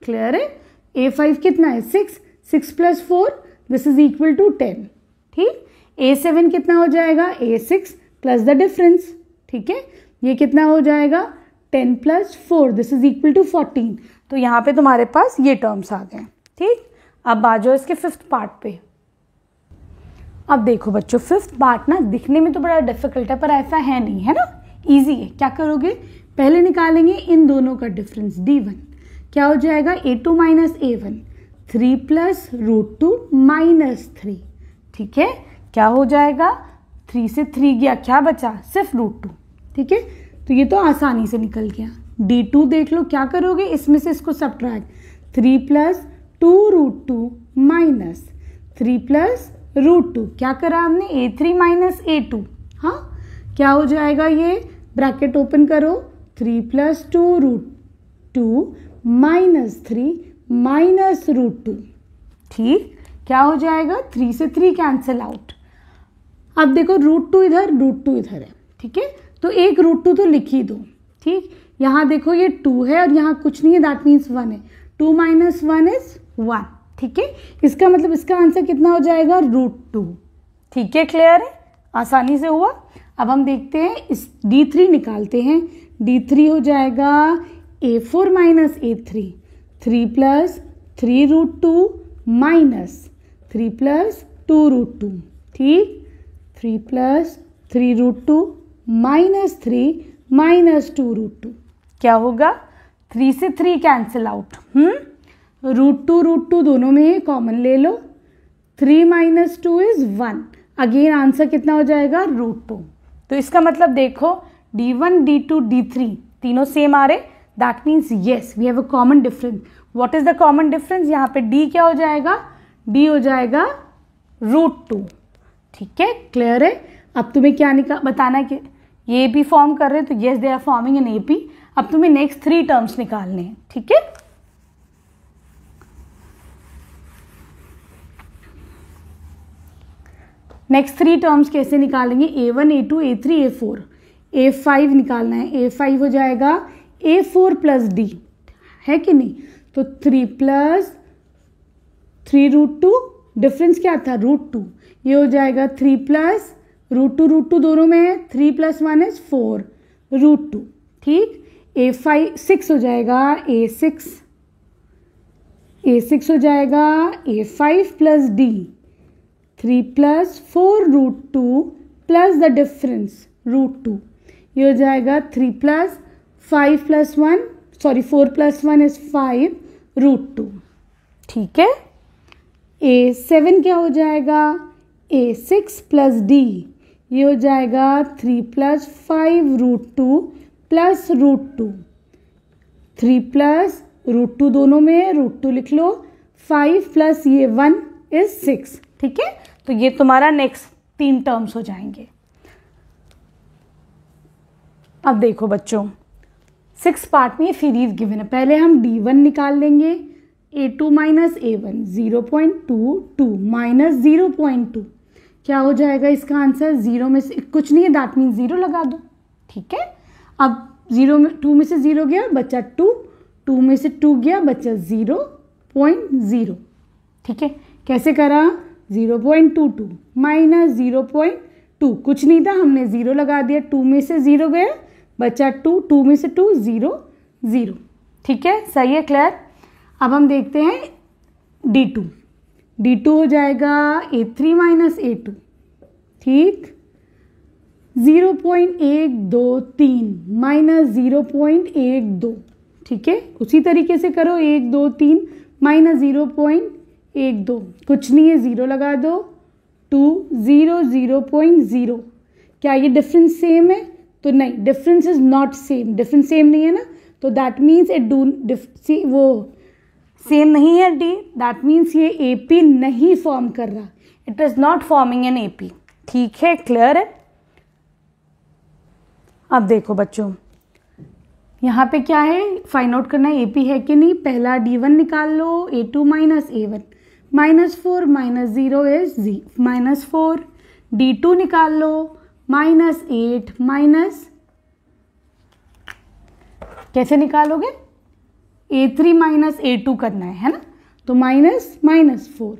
Clear है, A5 कितना है 6, 6 + 4 दिस इज इक्वल टू 10। ठीक, A7 कितना हो जाएगा, A6 प्लस द डिफरेंस। ठीक है, ये कितना हो जाएगा 10 + 4 दिस इज इक्वल टू 14। तो यहाँ पे तुम्हारे पास ये टर्म्स आ गए। ठीक, अब आ जाओ इसके 5th पार्ट पे। अब देखो बच्चों 5th पार्ट ना दिखने में तो बड़ा डिफिकल्ट है, पर ऐसा है नहीं, है ना, इजी है। क्या करोगे, पहले निकालेंगे इन दोनों का डिफरेंस D1। क्या हो जाएगा, A2 माइनस A1, 3 + √2 - 3। ठीक है, क्या हो जाएगा, 3 से 3 गया, क्या बचा, सिर्फ √2। ठीक है, तो ये तो आसानी से निकल गया। D2 देख लो, क्या करोगे, इसमें से इसको सब्ट्रैक्ट, 3 + 2√2 - 3 + √2। क्या करा हमने, A3 माइनस A2। हाँ, क्या हो जाएगा, ये ब्रैकेट ओपन करो, 3 + 2√2 - 3 - √2। ठीक, क्या हो जाएगा, 3 से 3 कैंसिल आउट। अब देखो √2 इधर, √2 इधर है, ठीक है, तो एक √2 तो लिख ही दो, ठीक। यहाँ देखो ये 2 है और यहाँ कुछ नहीं है, दैट मीन्स 1 है, 2 - 1 इज 1, ठीक है। इसका मतलब इसका आंसर कितना हो जाएगा, √2, ठीक है, क्लियर है, आसानी से हुआ। अब हम देखते हैं इस D3 निकालते हैं, D3 हो जाएगा A4 - A3, 3 + 3√2 माइनस 3 + 2√2, ठीक, 3 + 3√2 माइनस 3 माइनस 2√2 क्या होगा, 3 से 3 कैंसिल आउट, √2 दोनों में है, कॉमन ले लो, 3 - 2 इज 1, अगेन आंसर कितना हो जाएगा, √2। तो इसका मतलब देखो D1, D2, D3 तीनों सेम आ रहे, that means yes we have a common difference. What is the common difference, यहाँ पे D क्या हो जाएगा, D हो जाएगा √2, ठीक है, क्लियर है। अब तुम्हें क्या बताना है कि ये AP फॉर्म कर रहे हैं, तो yes they are forming in AP। अब तुम्हें नेक्स्ट 3 टर्म्स निकालने हैं, ठीक है। नेक्स्ट 3 टर्म्स कैसे निकालेंगे, A1, A2, A3, A4, A5 निकालना है, A5 हो जाएगा A4 + D, है कि नहीं, तो 3 + 3√2, डिफरेंस क्या था, √2, ये हो जाएगा 3 + √2 दोनों में है, 3 + 1 इज 4 √2, ठीक। A5 6 हो जाएगा, A6 हो जाएगा A5 + D, 3 + 4√2 plus the difference √2, ये हो जाएगा 3 + 5 + 1 सॉरी 4 + 1 इज 5 √2, ठीक है। A7 क्या हो जाएगा, A6 + D, ये हो जाएगा 3 + 5√2 प्लस √2, 3 + √2 दोनों में √2 लिख लो, 5 + ये 1 इज 6, ठीक है। तो ये तुम्हारा नेक्स्ट 3 टर्म्स हो जाएंगे। अब देखो बच्चों 6 पार्ट में सीरीज गिवन है, पहले हम D1 निकाल लेंगे, A2 - A1 0.22 - 0.2 क्या हो जाएगा इसका आंसर, 0 में से कुछ नहीं है, दैट मीन्स 0 लगा दो, ठीक है। अब 2 में से 0 गया बचा 2, 2 में से 2 गया बचा 0.0, ठीक है। कैसे करा, 0.22 - 0.2 कुछ नहीं था, हमने 0 लगा दिया, 2 में से 0 गया बचा 2, 2 में से 2 0 0, ठीक है, सही है, क्लियर। अब हम देखते हैं D2 हो जाएगा A3 - A2, ठीक, 0.123 - 0.12, ठीक है। उसी तरीके से करो 1 2 3 - 0.12 कुछ नहीं है, 0 लगा दो, 2 0 0.0 क्या ये डिफरेंस सेम है, तो नहीं, difference is not same, difference same नहीं है ना, तो दैट मीन्स इट वो सेम नहीं है D, दैट मीन्स ये AP नहीं फॉर्म कर रहा, it is not forming N AP, ठीक है, क्लियर है। अब देखो बच्चों यहाँ पे क्या है, फाइंड आउट करना है AP है कि नहीं, पहला D1 निकाल लो, A2 - A1 -4 - 0 इज -4, D2 निकाल लो, -8 कैसे निकालोगे, A3 - A2 करना है ना, तो -4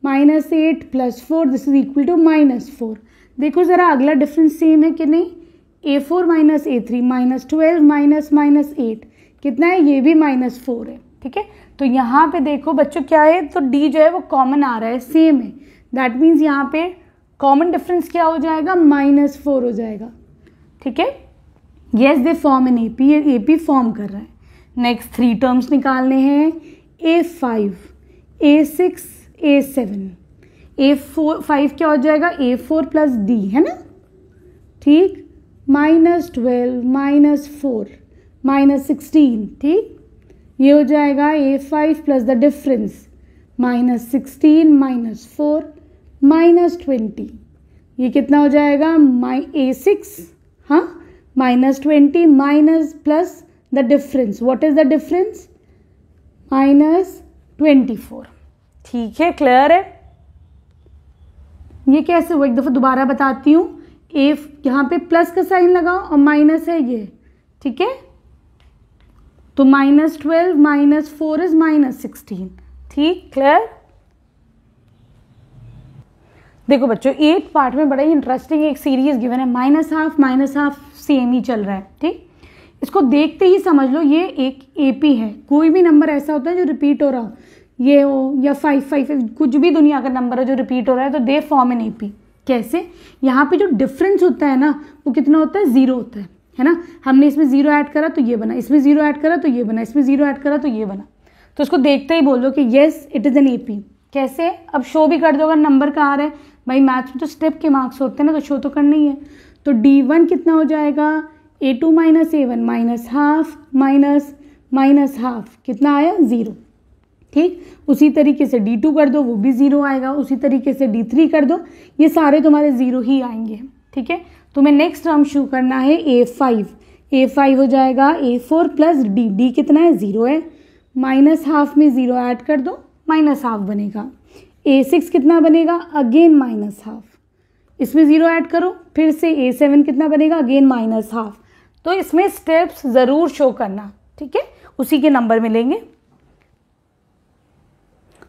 -8 + 4 दिस इज इक्वल टू -4। देखो ज़रा अगला डिफरेंस सेम है कि नहीं, A4 - A3 -12 -8 कितना है, ये भी -4 है, ठीक है। तो यहाँ पे देखो बच्चों क्या है, तो D जो है वो कॉमन आ रहा है, सेम है, दैट मीन्स यहाँ पे कॉमन डिफरेंस क्या हो जाएगा, -4 हो जाएगा, ठीक है। Yes they form in AP, AP form कर रहा है। नेक्स्ट 3 टर्म्स निकालने हैं, A5 A6 A7, A5 क्या हो जाएगा, A4 + D है ना, ठीक, -12 -4 -16, ठीक, ये हो जाएगा A5 + द डिफरेंस -16 -4 -20, ये कितना हो जाएगा, A6 हाँ -20 minus plus the difference, what is the difference, -24, ठीक है, क्लियर है। ये कैसे हुआ, एक दफ़ा दोबारा बताती हूँ। ए यहाँ पे प्लस का साइन लगाओ और माइनस है ये, ठीक है। तो -12 -4 इज -16, ठीक, क्लियर। देखो बच्चों 8 पार्ट में बड़ा ही इंटरेस्टिंग एक सीरीज गिवन है, -हाफ सेम ही चल रहा है, ठीक। इसको देखते ही समझ लो ये एक एपी है। कोई भी नंबर ऐसा होता है जो रिपीट हो रहा हो, ये हो या 5 कुछ भी दुनिया का नंबर है जो रिपीट हो रहा है, तो दे फॉर्म एन एपी। कैसे, यहाँ पे जो डिफरेंस होता है ना वो कितना होता है, 0 होता है ना। हमने इसमें 0 ऐड करा तो ये बना, इसमें 0 ऐड करा तो ये बना, इसमें 0 ऐड करा तो ये बना। तो इसको देखते ही बोलो कि yes it is an AP. कैसे, अब शो भी कर दो अगर नंबर का आ रहा है। भाई मैथ्स में तो स्टेप के मार्क्स होते हैं ना, तो शो तो करना ही है। तो D1 कितना हो जाएगा, A2 - A1 -हाफ कितना आया, 0, ठीक। उसी तरीके से D2 कर दो, वो भी 0 आएगा। उसी तरीके से D3 कर दो, ये सारे तुम्हारे 0 ही आएंगे, ठीक है। तुम्हें नेक्स्ट टर्म शो करना है A5 हो जाएगा A4 + D कितना है, 0 है। -हाफ में 0 ऐड कर दो, -हाफ बनेगा। A6 कितना बनेगा, अगेन -हाफ, इसमें 0 ऐड करो, फिर से A7 कितना बनेगा, अगेन -हाफ। तो इसमें स्टेप्स ज़रूर शो करना, ठीक है, उसी के नंबर मिलेंगे।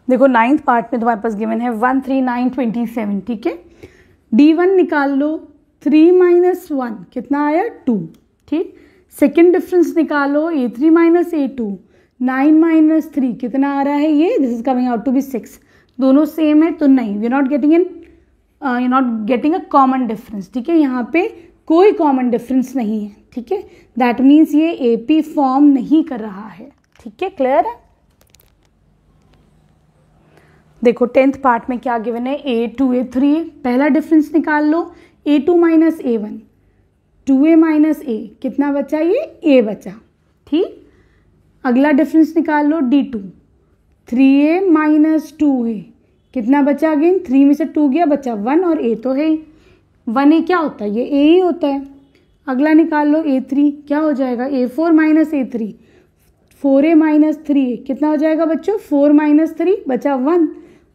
देखो 9th पार्ट में तुम्हारे पास गिवन है 1 3 9 27, ठीक है। D1 निकाल लो, 3 - 1 कितना आया, 2, ठीक। सेकेंड डिफरेंस निकालो, A3 - A2 9 - 3 कितना आ रहा है, ये this is coming out to be 6। दोनों सेम है तो नहीं, we not getting a common difference, ठीक है। यहाँ पे कोई कॉमन डिफरेंस नहीं है, ठीक है। दैट मीन्स ये एपी फॉर्म नहीं कर रहा है, ठीक है, क्लियर है। देखो 10th पार्ट में क्या गिवन है, A2 A3, पहला डिफरेंस निकाल लो, A2 - A1 2A - A कितना बचा, ये A बचा, ठीक। अगला डिफरेंस निकाल लो, D2 3A - 2A कितना बचा, अगेन 3 में से 2 गया, बचा 1 और A तो है ही, 1A क्या होता है, ये A ही होता है। अगला निकाल लो A3, क्या हो जाएगा, A4 - A3 4A - 3A कितना हो जाएगा बच्चों, 4 - 3 बचा 1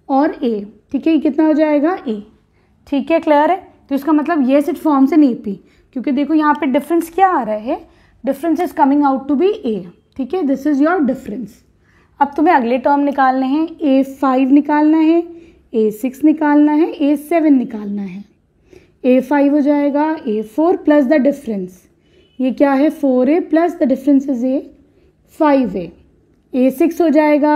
और A, ठीक है, ये कितना हो जाएगा, A, ठीक है, क्लियर है। तो इसका मतलब yes it forms an AP, क्योंकि देखो यहाँ पे डिफरेंस क्या आ रहा है, difference is coming out to be A, ठीक है, दिस इज योर डिफरेंस। अब तुम्हें अगले टर्म निकालने हैं, A5 निकालना है, A6 निकालना है, A7 निकालना है। A5 हो जाएगा A4 + द डिफरेंस, ये क्या है, 4A + the difference is A 5A। A6 हो जाएगा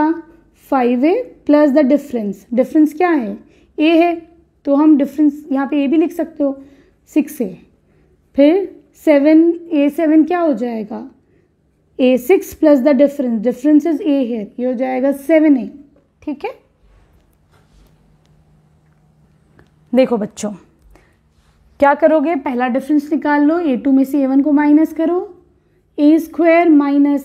5A + द डिफरेंस, डिफरेंस क्या है, A है, तो हम डिफरेंस यहाँ पे A भी लिख सकते हो, 6A। फिर A7 क्या हो जाएगा, A6 + the difference, difference is A है, ये हो जाएगा 7A, ठीक है। देखो बच्चों क्या करोगे, पहला डिफरेंस निकाल लो, A2 में से A1 को माइनस करो, A² -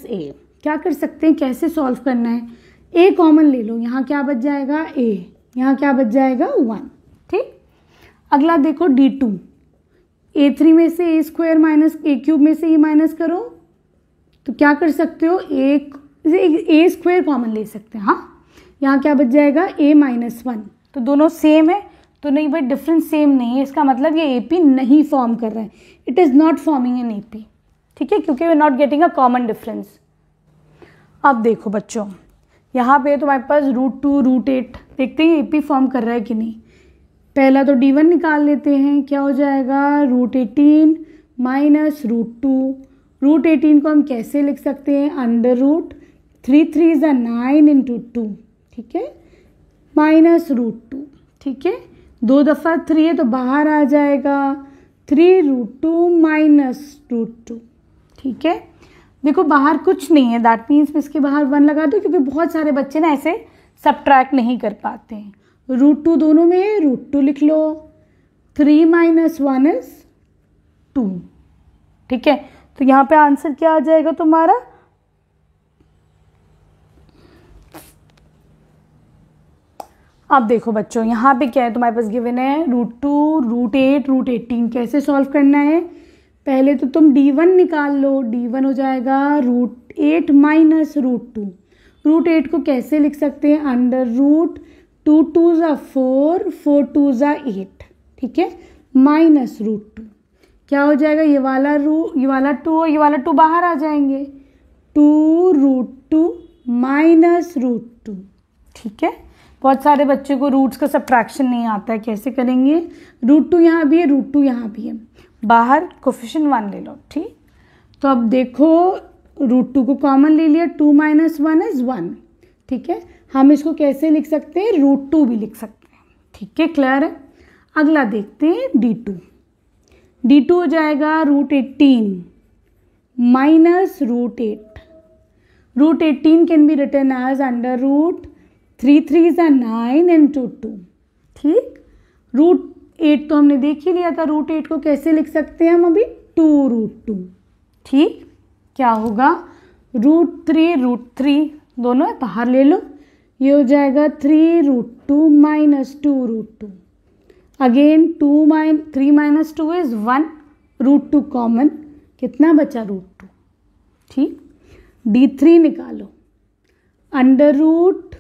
A। क्या कर सकते हैं, कैसे सॉल्व करना है, A कॉमन ले लो, यहाँ क्या बच जाएगा, A, यहाँ क्या बच जाएगा, 1, ठीक। अगला देखो D2, A3 में से A² - A³ में से ये माइनस करो, तो क्या कर सकते हो, A² कॉमन ले सकते हैं, हाँ। यहाँ क्या बच जाएगा, A - 1, तो दोनों सेम है, तो नहीं भाई डिफरेंस सेम नहीं है, इसका मतलब ये एपी नहीं फॉर्म कर रहा है, it is not forming an AP, ठीक है, क्योंकि we are not getting a common difference. अब देखो बच्चों यहाँ पे तुम्हारे पास √2 √8, देखते हैं एपी फॉर्म कर रहा है कि नहीं। पहला तो D1 निकाल लेते हैं, क्या हो जाएगा, √18 - √2। √18 को हम कैसे लिख सकते हैं, √3 3 = 9 × 2, ठीक है, -√2, ठीक है। 2 दफ़ा 3 है तो बाहर आ जाएगा 3√2 - √2, ठीक है। देखो बाहर कुछ नहीं है, दैट मीन्स मैं इसके बाहर 1 लगा दूँ, क्योंकि बहुत सारे बच्चे ना ऐसे सब्ट्रैक्ट नहीं कर पाते हैं। √2 दोनों में है, √2 लिख लो, 3 - 1 इज 2, ठीक है। तो यहाँ पे आंसर क्या आ जाएगा तुम्हारा, अब देखो बच्चों यहाँ पे क्या है, तुम्हारे पास गिवन है √2 √8 √18, कैसे सॉल्व करना है। पहले तो तुम D1 निकाल लो, D1 हो जाएगा √8 - √2। √8 को कैसे लिख सकते हैं, √2 2 2 ज़ा 4, 4 2 ज़ा 8, ठीक है, माइनस √2, क्या हो जाएगा, ये वाला 2 और ये वाला 2 बाहर आ जाएंगे, 2 √2 माइनस √2, ठीक है। बहुत सारे बच्चे को रूट्स का सब्ट्रैक्शन नहीं आता है, कैसे करेंगे, √2 यहाँ भी है, √2 यहाँ भी है, बाहर कोफिशिएंट 1 ले लो, ठीक। तो अब देखो √2 को कॉमन ले लिया, 2 - 1 इज 1, ठीक है। हम इसको कैसे लिख सकते हैं, √2 भी लिख सकते हैं, ठीक है, क्लियर है। अगला देखते हैं d2 हो जाएगा √18 minus √8, √18 can be written as under root 3 3 = 9 into 2, ठीक। √8 तो हमने देख ही लिया था, √8 को कैसे लिख सकते हैं हम अभी, 2 √2, ठीक। क्या होगा, √3 दोनों है, बाहर ले लो, ये हो जाएगा 3 √2 माइनस 2 √2, अगेन 3 - 2 इज 1, √2 कॉमन, कितना बचा, √2, ठीक। d3 निकालो, under root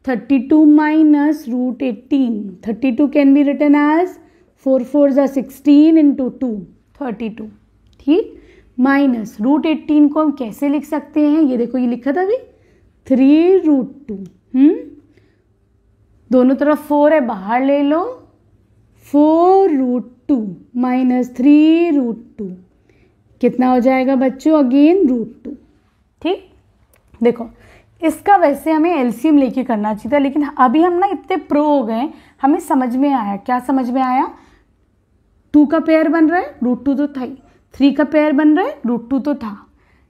32 minus √18, 32 can be written as 4 4 = 16 into 2, 32, ठीक, माइनस √18 को हम कैसे लिख सकते हैं, ये देखो ये लिखा था अभी 3 √2, दोनों तरफ 4 है, बाहर ले लो, 4 √2 माइनस 3 √2, कितना हो जाएगा बच्चों, अगेन √2, ठीक। देखो इसका वैसे हमें एलसीएम लेके करना चाहिए था, लेकिन अभी हम ना इतने प्रो हो गए, हमें समझ में आया, क्या समझ में आया, 2 का पेयर बन रहा है, √2 तो था ही, 3 का पेयर बन रहा है, √2 तो था,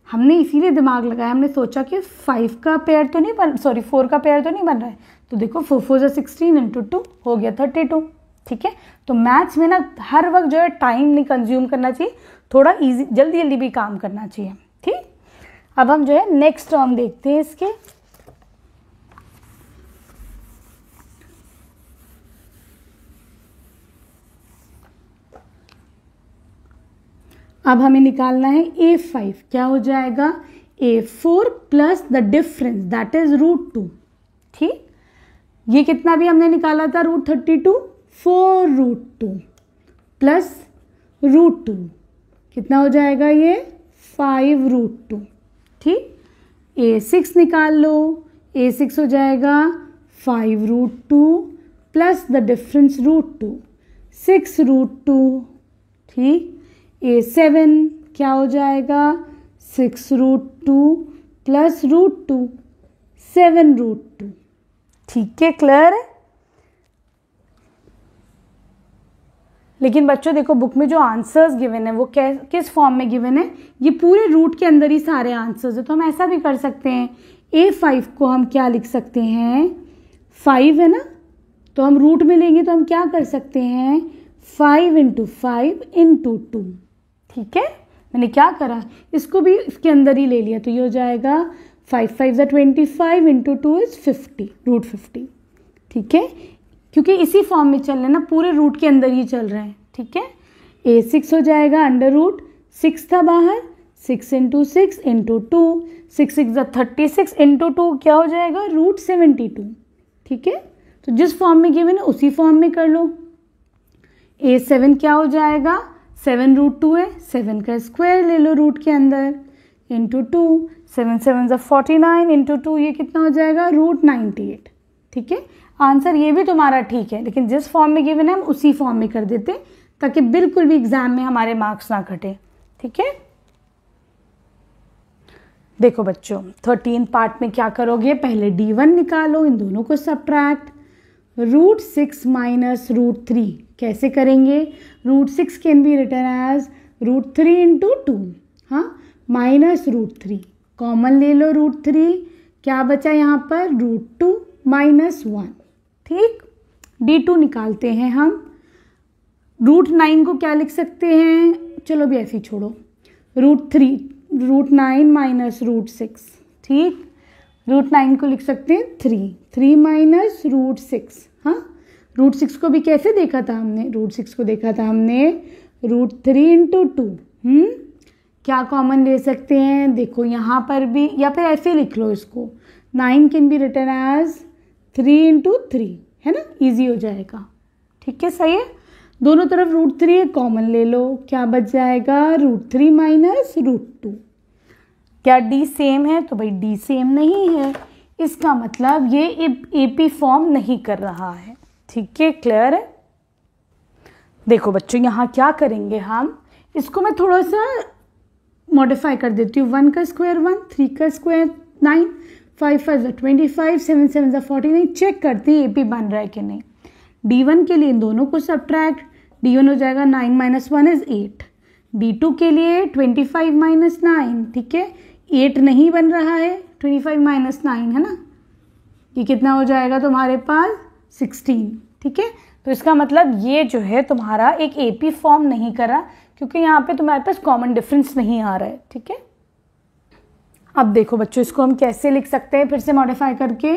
हमने इसीलिए दिमाग लगाया, हमने सोचा कि 4 का पेयर तो नहीं बन रहा है, तो देखो 4 4 = 16 into 2 हो गया 32, ठीक है। तो मैथ्स में ना हर वक्त जो है टाइम नहीं कंज्यूम करना चाहिए, थोड़ा इजी जल्दी भी काम करना चाहिए, ठीक। अब हम जो है नेक्स्ट टर्म देखते हैं इसके, अब हमें निकालना है a5, क्या हो जाएगा, a4 plus the difference that is √2, ठीक। ये कितना भी हमने निकाला था, √32, 4 √2 प्लस √2, कितना हो जाएगा ये, 5 √2, ठीक। a6 निकाल लो, a6 हो जाएगा 5 √2 प्लस द डिफरेंस √2, 6 √2, ठीक। a7 क्या हो जाएगा, 6 √2 प्लस √2, 7 √2, ठीक है, क्लियर है। लेकिन बच्चों देखो बुक में जो आंसर्स गिवन है वो किस फॉर्म में गिवन है, ये पूरे रूट के अंदर ही सारे आंसर्स है, तो हम ऐसा भी कर सकते हैं, a5 को हम क्या लिख सकते हैं, 5 है ना, तो हम रूट में लेंगे तो हम क्या कर सकते हैं, 5 × 5 × 2, ठीक है। मैंने क्या करा, इसको भी इसके अंदर ही ले लिया, तो ये हो जाएगा 5 5 = 25 × 2 इज 50, √50, ठीक है, क्योंकि इसी फॉर्म में चल रहे हैं ना, पूरे रूट के अंदर ही चल रहे हैं, ठीक है। a6 हो जाएगा अंडर रूट 6 था बाहर, 6 × 6 × 2, 6 6 = 36 × 2 क्या हो जाएगा, √72, ठीक है। तो जिस फॉर्म में गिवन है उसी फॉर्म में कर लो। a7 क्या हो जाएगा, 7 √2 है, 7 का स्क्वायर ले लो रूट के अंदर, × 2, 7 7 = 49 × 2 ये कितना हो जाएगा, √98, ठीक है। आंसर ये भी तुम्हारा ठीक है, लेकिन जिस फॉर्म में गिवन है हम उसी फॉर्म में कर देते ताकि बिल्कुल भी एग्जाम में हमारे मार्क्स ना घटे, ठीक है। देखो बच्चों 13 पार्ट में क्या करोगे, पहले d1 निकालो, इन दोनों को सब्ट्रैक्ट, √6 माइनस √3 कैसे करेंगे, √6 कैन बी रिटन एज √3 × 2, हाँ, माइनस √3 कॉमन ले लो, √3 क्या बचा यहाँ पर, √2 - 1, ठीक। d2 निकालते हैं हम, √9 को क्या लिख सकते हैं, चलो भी ऐसे ही छोड़ो, √9 माइनस √6, ठीक। √9 को लिख सकते हैं 3 माइनस √6, हाँ, √6 को भी कैसे देखा था हमने, √6 को देखा था हमने √3 × 2, क्या कॉमन ले सकते हैं, देखो यहाँ पर भी, या फिर ऐसे लिख लो इसको, 9 can be written as 3 into 3, है ना, ईजी हो जाएगा। ठीक है, सही है। दोनों तरफ √3 कॉमन ले लो, क्या बच जाएगा, √3 माइनस √2। क्या डी सेम है, तो भाई डी सेम नहीं है, इसका मतलब ये एपी फॉर्म नहीं कर रहा है। ठीक है, क्लियर है। देखो बच्चों यहाँ क्या करेंगे हम, इसको मैं थोड़ा सा मॉडिफाई कर देती हूँ। 1 का स्क्वायर 1, 3 का स्क्वायर 9, 5 5 25, 7 7 49। चेक करते हैं एपी बन रहा है कि नहीं। D1 के लिए इन दोनों को सब्ट्रैक्ट, D1 हो जाएगा 9 - 1 इज 8। D2 के लिए 25 - 9, ठीक है, 8 नहीं बन रहा है, 25 - 9 है ना, ये कितना हो जाएगा तुम्हारे पास 16। ठीक है, तो इसका मतलब ये जो है तुम्हारा एक एपी फॉर्म नहीं कर रहा, क्योंकि यहाँ पे तुम्हारे पास कॉमन डिफरेंस नहीं आ रहा है। ठीक है, अब देखो बच्चों इसको हम कैसे लिख सकते हैं, फिर से मॉडिफाई करके।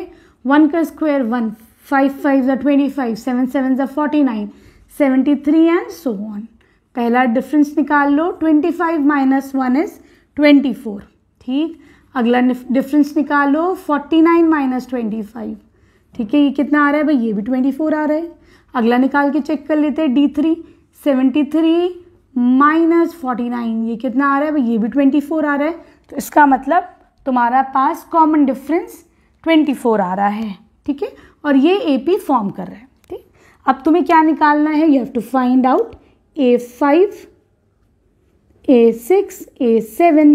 1 का स्क्वायर 1, 5 5 25, 7 7 49, 73 एंड सो ऑन। पहला डिफरेंस निकाल लो, 25 - 1 इज 24। ठीक, अगला डिफरेंस निकालो, 49 - 25। ठीक है, ये कितना आ रहा है भाई, ये भी 24 आ रहा है। अगला निकाल के चेक कर लेते हैं, D3, 73 - 49, ये कितना आ रहा है भाई, ये भी 24 आ रहा है। तो इसका मतलब तुम्हारा पास कॉमन डिफरेंस 24 आ रहा है। ठीक है, और ये एपी फॉर्म कर रहा है। ठीक, अब तुम्हें क्या निकालना है, you have to find out A5, A6, A7।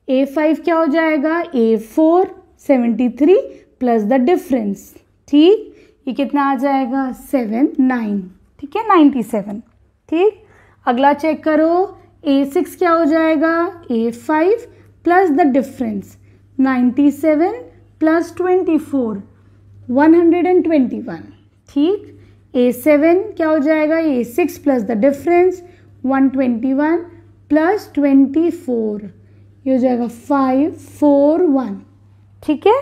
A5 क्या हो जाएगा, A4 73 प्लस द डिफरेंस। ठीक, ये कितना आ जाएगा 7 9। ठीक है, 97। ठीक, अगला चेक करो, A6 क्या हो जाएगा, A5 plus the difference 97 plus 24 121। ठीक, A7 क्या हो जाएगा, A6 plus the difference 121 plus 24, ये हो जाएगा 541। ठीक है,